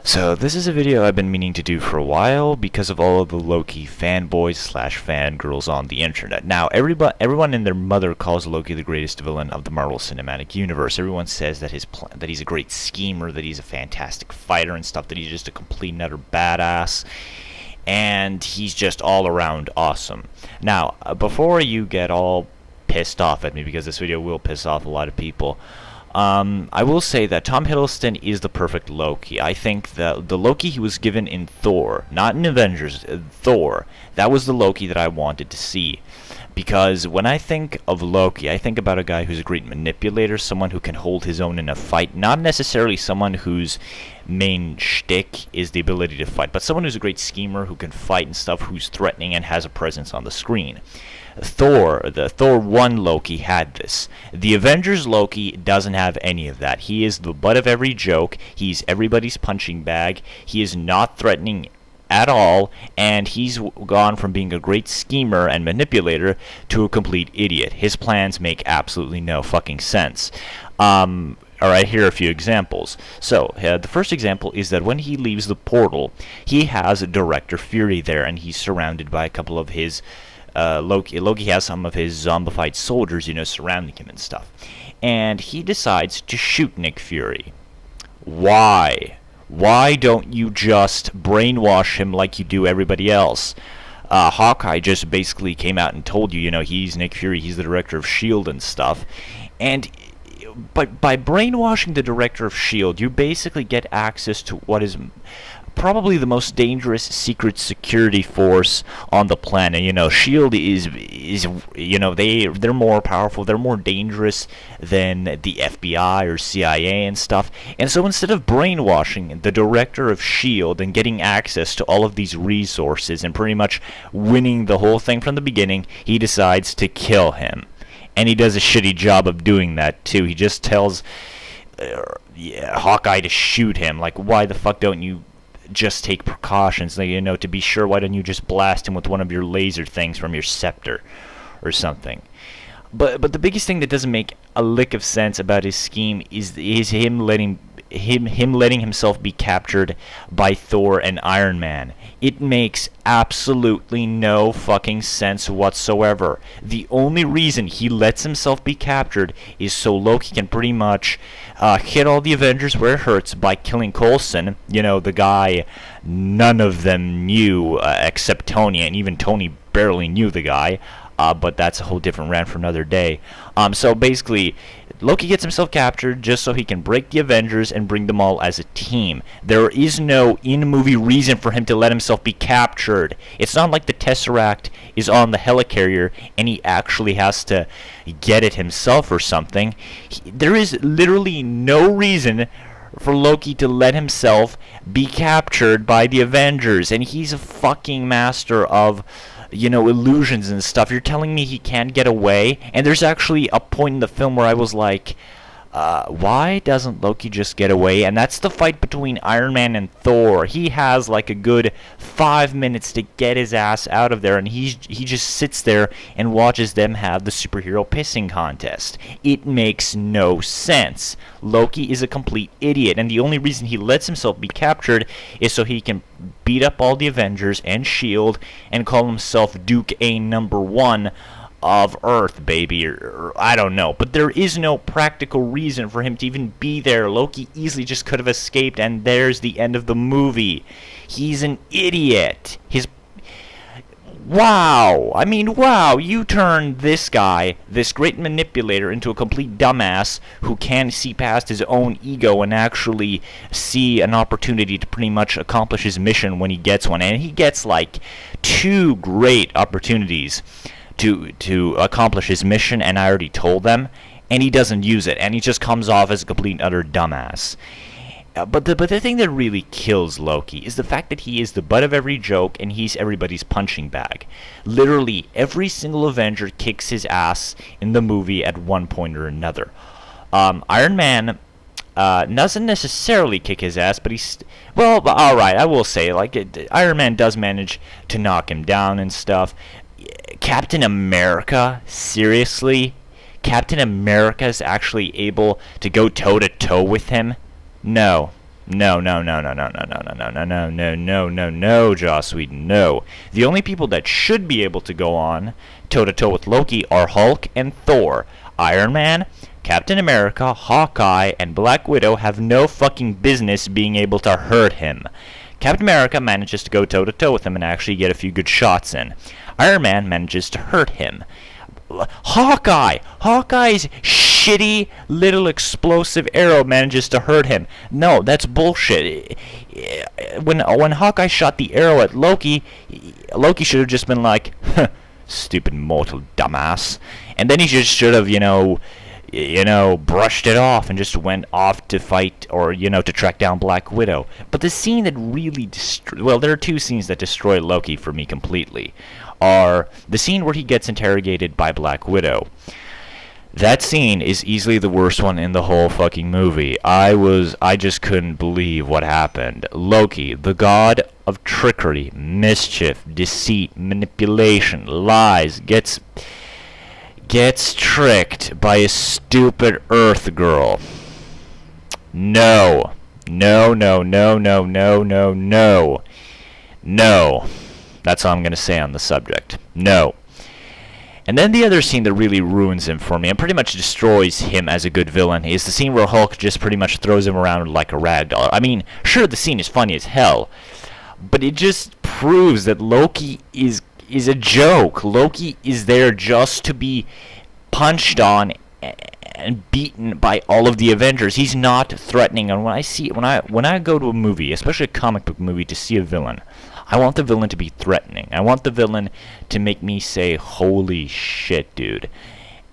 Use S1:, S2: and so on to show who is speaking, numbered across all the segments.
S1: So this is a video I've been meaning to do for a while because of all of the Loki fanboys slash fangirls on the internet. Now, everyone and their mother calls Loki the greatest villain of the Marvel Cinematic Universe. Everyone says that that he's a great schemer, that he's a fantastic fighter and stuff, that he's just a complete and utter badass, and he's just all around awesome. Now, before you get all pissed off at me, because this video will piss off a lot of people, I will say that Tom Hiddleston is the perfect Loki. I think that the Loki he was given in Thor, not in Avengers, Thor, that was the Loki that I wanted to see. Because when I think of Loki, I think about a guy who's a great manipulator, someone who can hold his own in a fight, not necessarily someone whose main shtick is the ability to fight, but someone who's a great schemer who can fight and stuff, who's threatening and has a presence on the screen. The Thor 1 Loki had this. The Avengers Loki doesn't have any of that. He is the butt of every joke. He's everybody's punching bag. He is not threatening at all, and he's gone from being a great schemer and manipulator to a complete idiot. His plans make absolutely no fucking sense. Alright, here are a few examples. So, the first example is that when he leaves the portal, he has Director Fury there, and he's surrounded by a couple of his Loki has some of his zombified soldiers, surrounding him and stuff. And he decides to shoot Nick Fury. Why? Why don't you just brainwash him like you do everybody else? Hawkeye just basically came out and told you, he's Nick Fury, he's the director of S.H.I.E.L.D. and stuff. And by brainwashing the director of S.H.I.E.L.D., you basically get access to what is probably the most dangerous secret security force on the planet. S.H.I.E.L.D. is they're more powerful, they're more dangerous than the FBI or CIA and stuff. And so instead of brainwashing the director of S.H.I.E.L.D. and getting access to all of these resources and pretty much winning the whole thing from the beginning, he decides to kill him. And he does a shitty job of doing that too. He just tells Hawkeye to shoot him. Like, why the fuck don't you just take precautions? To be sure, why don't you just blast him with one of your laser things from your scepter or something? But the biggest thing that doesn't make a lick of sense about his scheme is him letting himself be captured by Thor and Iron Man. It makes absolutely no fucking sense whatsoever. The only reason he lets himself be captured is so Loki can pretty much hit all the Avengers where it hurts by killing Coulson, the guy none of them knew except Tony, and even Tony barely knew the guy. But that's a whole different rant for another day. So basically, Loki gets himself captured just so he can break the Avengers and bring them all as a team. There is no in-movie reason for him to let himself be captured. It's not like the Tesseract is on the helicarrier and he actually has to get it himself or something. There is literally no reason for Loki to let himself be captured by the Avengers, and he's a fucking master of illusions and stuff. You're telling me he can't get away? And there's actually a point in the film where I was like, why doesn't Loki just get away? And that's the fight between Iron Man and Thor. He has like a good 5 minutes to get his ass out of there, and he just sits there and watches them have the superhero pissing contest. It makes no sense. Loki is a complete idiot, and the only reason he lets himself be captured is so he can beat up all the Avengers and S.H.I.E.L.D. and call himself Duke A number 1 of Earth, baby, or I don't know. But there is no practical reason for him to even be there. Loki easily just could have escaped, and there's the end of the movie. He's an idiot. Wow, you turned this guy, this great manipulator, into a complete dumbass who can see past his own ego and actually see an opportunity to pretty much accomplish his mission when he gets one. And he gets like 2 great opportunities to accomplish his mission, and I already told them, and he doesn't use it, and he just comes off as a complete and utter dumbass. But the thing that really kills Loki is the fact that he is the butt of every joke, and he's everybody's punching bag. Literally, every single Avenger kicks his ass in the movie at one point or another. Iron Man doesn't necessarily kick his ass, but alright, I will say, Iron Man does manage to knock him down and stuff. Captain America? Seriously? Captain America is actually able to go toe-to-toe with him? No. No, no, no, no, no, no, no, no, no, no, no, no, no, no, no, Joss Whedon, no. The only people that should be able to go on toe-to-toe with Loki are Hulk and Thor. Iron Man, Captain America, Hawkeye, and Black Widow have no fucking business being able to hurt him. Captain America manages to go toe-to-toe with him and actually get a few good shots in. Iron Man manages to hurt him. Hawkeye's shitty little explosive arrow manages to hurt him. No, that's bullshit. When Hawkeye shot the arrow at Loki, Loki should have just been like, stupid mortal dumbass, and then he just should have, brushed it off and just went off to fight or, to track down Black Widow. But the scene that really there are two scenes that destroy Loki for me completely. Are the scene where he gets interrogated by Black Widow. That scene is easily the worst one in the whole fucking movie. I just couldn't believe what happened. Loki, the god of trickery, mischief, deceit, manipulation, lies, gets tricked by a stupid Earth girl. No. No, no, no, no, no, no, no. No. That's all I'm going to say on the subject. No. And then the other scene that really ruins him for me and pretty much destroys him as a good villain is the scene where Hulk just pretty much throws him around like a rag doll. I mean, sure, the scene is funny as hell, but it just proves that Loki is a joke. Loki is there just to be punched on and beaten by all of the Avengers. He's not threatening. And when I go to a movie, especially a comic book movie, to see a villain, I want the villain to be threatening. I want the villain to make me say, "Holy shit, dude."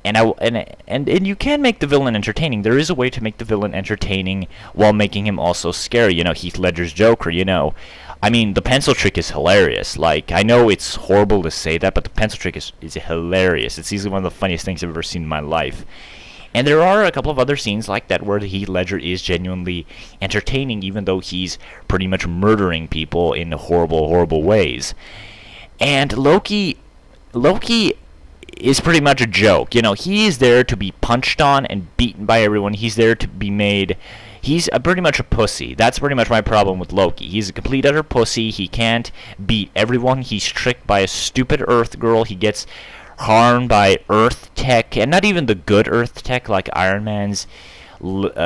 S1: And you can make the villain entertaining. There is a way to make the villain entertaining while making him also scary. Heath Ledger's Joker, I mean, the pencil trick is hilarious. Like, I know it's horrible to say that, but the pencil trick is hilarious. It's easily one of the funniest things I've ever seen in my life. And there are a couple of other scenes like that where Heath Ledger is genuinely entertaining, even though he's pretty much murdering people in horrible, horrible ways. And Loki is pretty much a joke. He is there to be punched on and beaten by everyone. He's there to be made... He's pretty much a pussy. That's pretty much my problem with Loki. He's a complete utter pussy. He can't beat everyone. He's tricked by a stupid Earth girl. He gets harmed by Earth tech, and not even the good Earth tech like Iron Man's, oh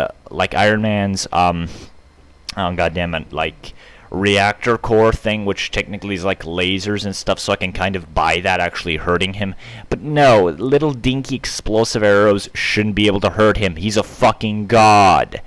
S1: goddammit, like reactor core thing, which technically is like lasers and stuff, so I can kind of buy that actually hurting him. But no, little dinky explosive arrows shouldn't be able to hurt him. He's a fucking god.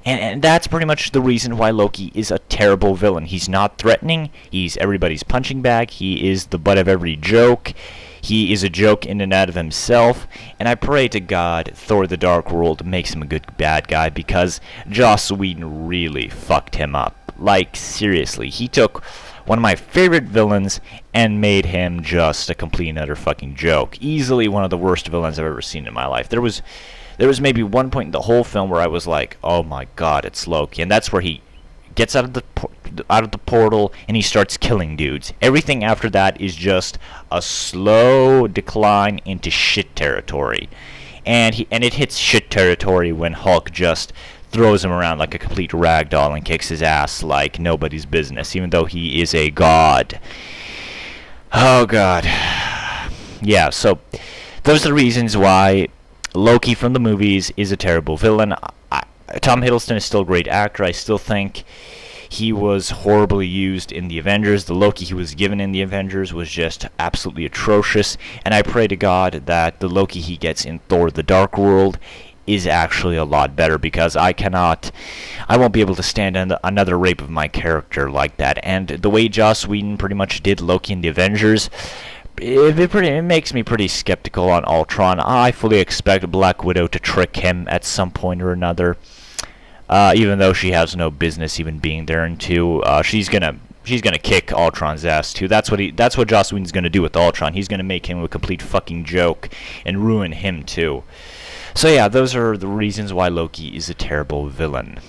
S1: And that's pretty much the reason why Loki is a terrible villain. He's not threatening. He's everybody's punching bag. He is the butt of every joke. He is a joke in and out of himself. And I pray to God Thor the Dark World makes him a good bad guy, because Joss Whedon really fucked him up. Like, seriously. He took one of my favorite villains and made him just a complete and utter fucking joke. Easily one of the worst villains I've ever seen in my life. There was maybe one point in the whole film where I was like, oh my god, it's Loki. And that's where he gets out of the portal and he starts killing dudes. Everything after that is just a slow decline into shit territory. And it hits shit territory when Hulk just throws him around like a complete ragdoll and kicks his ass like nobody's business, even though he is a god. Oh god. Yeah, so those are the reasons why Loki from the movies is a terrible villain. Tom Hiddleston is still a great actor. I still think he was horribly used in the Avengers. The Loki he was given in the Avengers was just absolutely atrocious. And I pray to God that the Loki he gets in Thor the Dark World is actually a lot better, because I won't be able to stand another rape of my character like that. And the way Joss Whedon pretty much did Loki in the Avengers, it makes me pretty skeptical on Ultron. I fully expect Black Widow to trick him at some point or another, even though she has no business even being there. And she's gonna kick Ultron's ass too. That's what Joss Whedon's gonna do with Ultron. He's gonna make him a complete fucking joke and ruin him too. So yeah, those are the reasons why Loki is a terrible villain.